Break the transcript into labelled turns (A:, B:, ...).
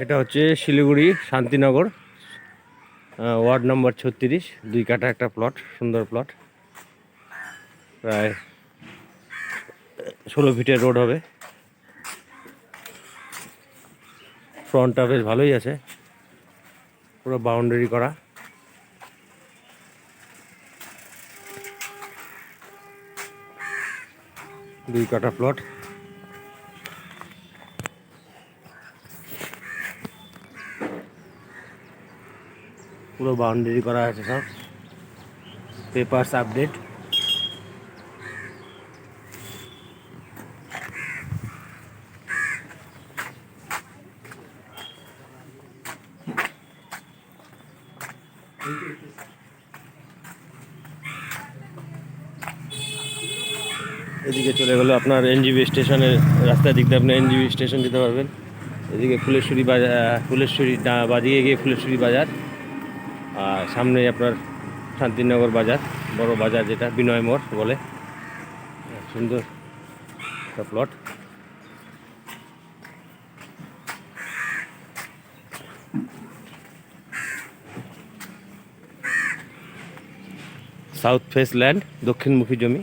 A: এটা হচ্ছে Siliguri Shantinagar ward number 36, 2 কাঠা একটা প্লট, সুন্দর প্লট। প্রায় 16 ফিটের রোড হবে। ফ্রন্টটা বেশ ভালোই আছে, পুরো বাউন্ডারি করা। দুই কাঠা প্লট। পুরো বাউন্ডারি করা আছে, সব পেপারস আপডেট। এদিকে চলে গেলো আপনার এনজিবি স্টেশনের রাস্তার দিক দিয়ে আপনি এনজিবি স্টেশন দিতে পারবেন। এদিকে ফুলেশ্বরী বাজার, ফুলেশ্বরী বাদিকে গিয়ে ফুলেশ্বরী বাজার, আর সামনে আপনার শান্তিনগর বাজার, বড় বাজার যেটা বিনয় মোড় বলে। সুন্দর একটা প্লট। সাউথ ফেস ল্যান্ড, দক্ষিণমুখী জমি।